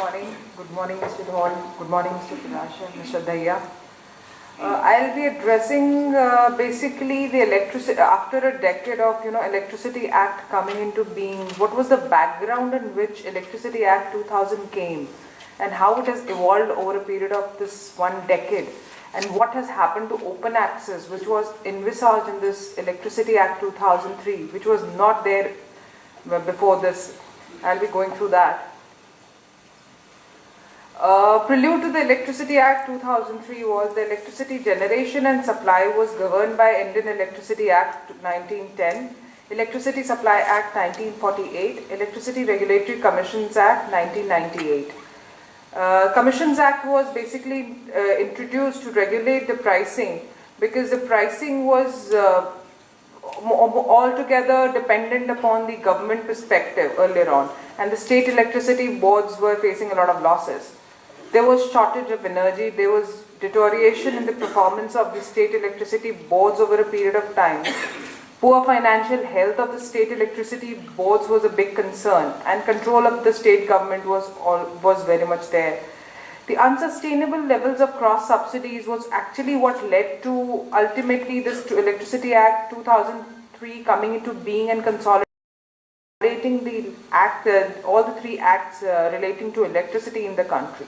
morning. Good morning, Mr. Dhwan. Good morning, Mr. Pinasha, Mr. Daya. I'll be addressing basically the electricity after a decade of Electricity Act coming into being. What was the background in which Electricity Act 2000 came, and how it has evolved over a period of this one decade, and what has happened to open access, which was envisaged in this Electricity Act 2003, which was not there before this. I'll be going through that. Prelude to the Electricity Act 2003 was the electricity generation and supply was governed by Indian Electricity Act 1910, Electricity Supply Act 1948, Electricity Regulatory Commissions Act 1998. Commissions Act was basically introduced to regulate the pricing, because the pricing was altogether dependent upon the government perspective earlier on, and the state electricity boards were facing a lot of losses. There was shortage of energy, there was deterioration in the performance of the state electricity boards over a period of time. Poor financial health of the state electricity boards was a big concern, and control of the state government was very much there. The unsustainable levels of cross subsidies was actually what led to ultimately this Electricity Act 2003 coming into being and consolidating the act, all the three acts relating to electricity in the country.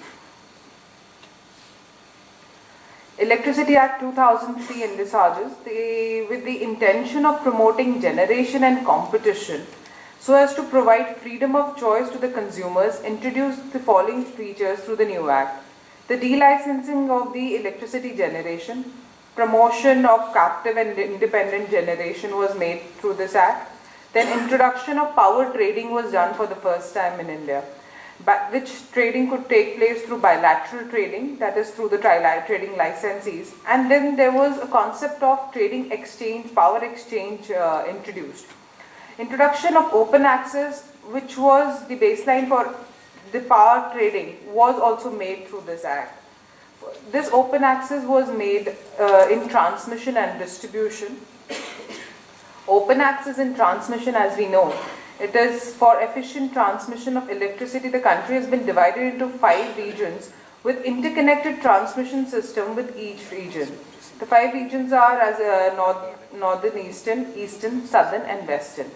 Electricity Act 2003 envisages with the intention of promoting generation and competition so as to provide freedom of choice to the consumers, introduced the following features through the new act. The delicensing of the electricity generation, promotion of captive and independent generation was made through this act. Then introduction of power trading was done for the first time in India, which trading could take place through bilateral trading, that is through the trading licensees. And then there was a concept of trading exchange, power exchange introduced. Introduction of open access, which was the baseline for the power trading, was also made through this act. This open access was made in transmission and distribution. Open access in transmission, as we know, it is for efficient transmission of electricity. The country has been divided into 5 regions with interconnected transmission system with each region. The 5 regions are as northern, eastern, southern and western.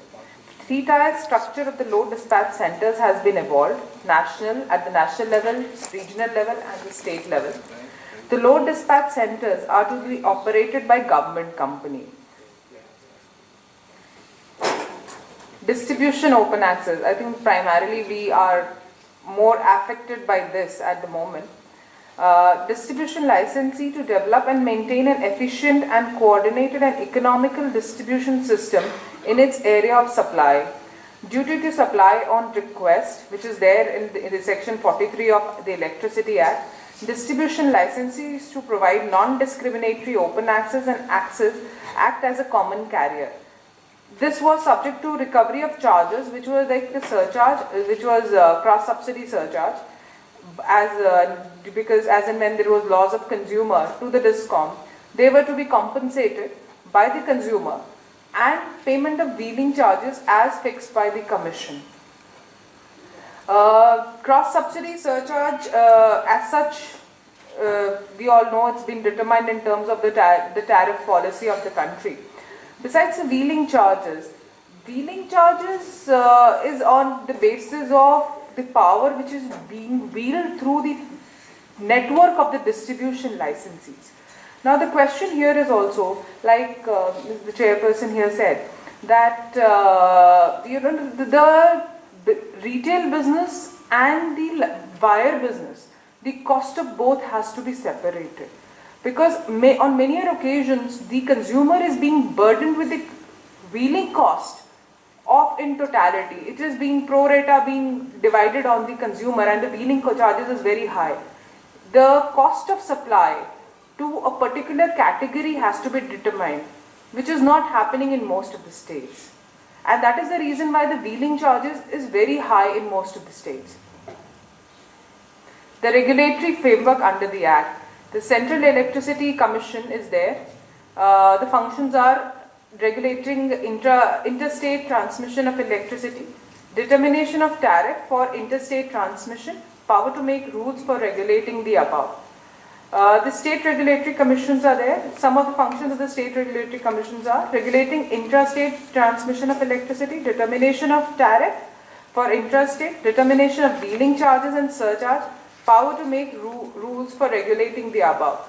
Three-tier structure of the load dispatch centers has been evolved, at the national level, regional level and the state level. The load dispatch centers are to be operated by government company. Distribution open access, I think primarily we are more affected by this at the moment. Distribution licensee to develop and maintain an efficient and coordinated and economical distribution system in its area of supply. Duty to supply on request, which is there in the section 43 of the Electricity Act. Distribution licensees to provide non-discriminatory open access and act as a common carrier. This was subject to recovery of charges, which was like the surcharge, which was cross-subsidy surcharge, because as and when there was loss of consumer to the DISCOM, they were to be compensated by the consumer and payment of wheeling charges as fixed by the commission. Cross-subsidy surcharge, as such, we all know it's been determined in terms of the tariff policy of the country. Besides the wheeling charges is on the basis of the power which is being wheeled through the network of the distribution licensees. Now the question here is also, like the chairperson here said, that the retail business and the wire business, the cost of both has to be separated. Because on many occasions, the consumer is being burdened with the wheeling cost of in totality. It is being pro rata, being divided on the consumer, and the wheeling charges is very high. The cost of supply to a particular category has to be determined, which is not happening in most of the states. And that is the reason why the wheeling charges is very high in most of the states. The regulatory framework under the Act. The Central Electricity Commission is there. The functions are regulating interstate transmission of electricity, determination of tariff for interstate transmission, power to make rules for regulating the above. The state regulatory commissions are there. Some of the functions of the state regulatory commissions are regulating intrastate transmission of electricity, determination of tariff for intrastate, determination of dealing charges and surcharge, power to make rules for regulating the above.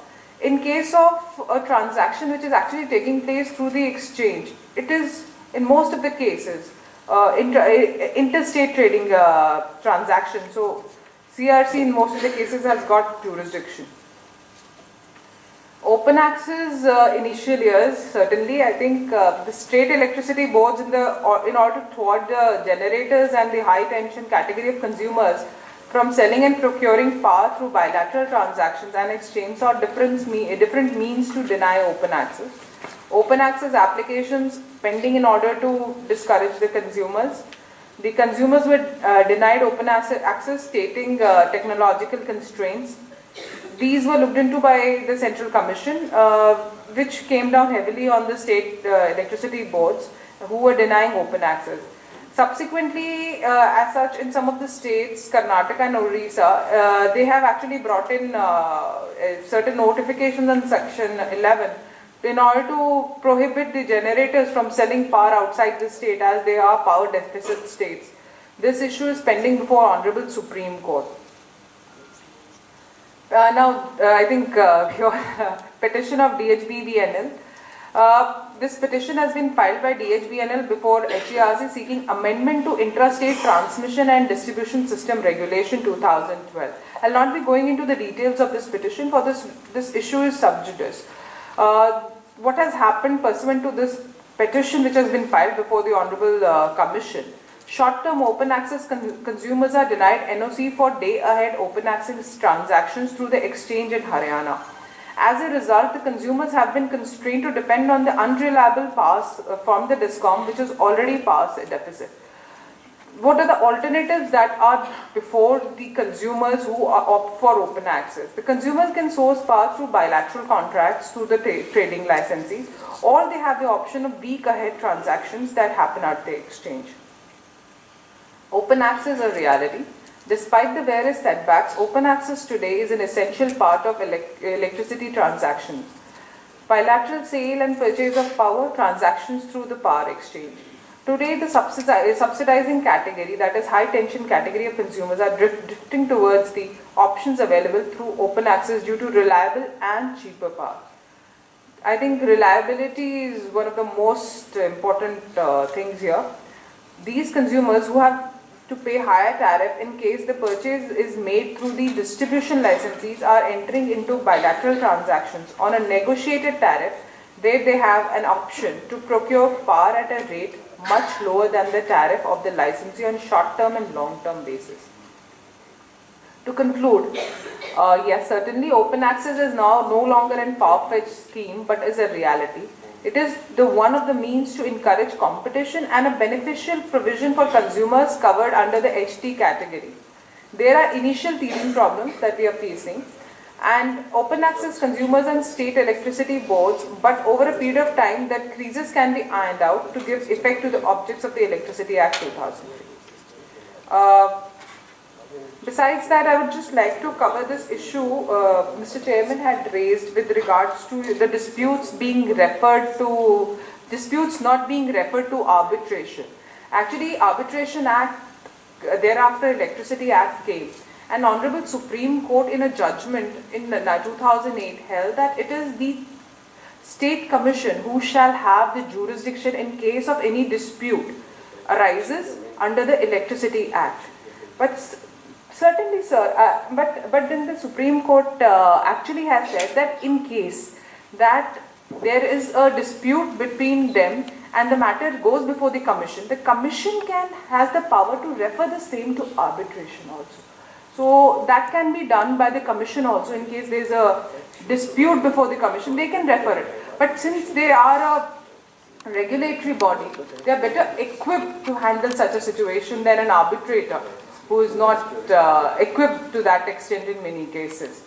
In case of a transaction which is actually taking place through the exchange, it is in most of the cases interstate trading transaction. So CRC in most of the cases has got jurisdiction. Open access initial years, certainly I think the state electricity boards in order to thwart the generators and the high tension category of consumers from selling and procuring power through bilateral transactions and exchange saw different means to deny open access. Open access applications pending in order to discourage the consumers. The consumers were denied open access stating technological constraints. These were looked into by the Central Commission, which came down heavily on the state electricity boards who were denying open access. Subsequently, as such, in some of the states, Karnataka and Orissa, they have actually brought in certain notifications on Section 11 in order to prohibit the generators from selling power outside the state as they are power deficit states. This issue is pending before Honorable Supreme Court. I think your petition of DHBBNL. This petition has been filed by DHBNL before HERC seeking amendment to Intrastate Transmission and Distribution System Regulation 2012. I'll not be going into the details of this petition, for this issue is sub judice. What has happened pursuant to this petition which has been filed before the Honorable Commission? Short-term open access consumers are denied NOC for day-ahead open access transactions through the exchange in Haryana. As a result, the consumers have been constrained to depend on the unreliable power from the DISCOM, which is already past a deficit. What are the alternatives that are before the consumers who opt for open access? The consumers can source power through bilateral contracts through the trading licensees, or they have the option of week-ahead transactions that happen at the exchange. Open access is a reality. Despite the various setbacks, open access today is an essential part of electricity transactions. Bilateral sale and purchase of power, transactions through the power exchange. Today, the subsidizing category, that is high tension category of consumers, are drifting towards the options available through open access due to reliable and cheaper power. I think reliability is one of the most important things here. These consumers who have to pay higher tariff in case the purchase is made through the distribution licensees are entering into bilateral transactions on a negotiated tariff where they have an option to procure power at a rate much lower than the tariff of the licensee on short-term and long-term basis. To conclude, yes, certainly open access is now no longer a far-fetched scheme but is a reality. It is one of the means to encourage competition and a beneficial provision for consumers covered under the HT category. There are initial teething problems that we are facing, and open access consumers and state electricity boards, but over a period of time that creases can be ironed out to give effect to the objects of the Electricity Act 2003. Besides that, I would just like to cover this issue Mr. Chairman had raised with regards to the disputes not being referred to arbitration. Actually, Arbitration Act, thereafter Electricity Act came, and Honorable Supreme Court in a judgment in 2008 held that it is the State Commission who shall have the jurisdiction in case of any dispute arises under the Electricity Act. But certainly, sir, but then the Supreme Court actually has said that in case that there is a dispute between them and the matter goes before the Commission has the power to refer the same to arbitration also. So that can be done by the Commission also. In case there is a dispute before the Commission, they can refer it. But since they are a regulatory body, they are better equipped to handle such a situation than an arbitrator who is not equipped to that extent in many cases.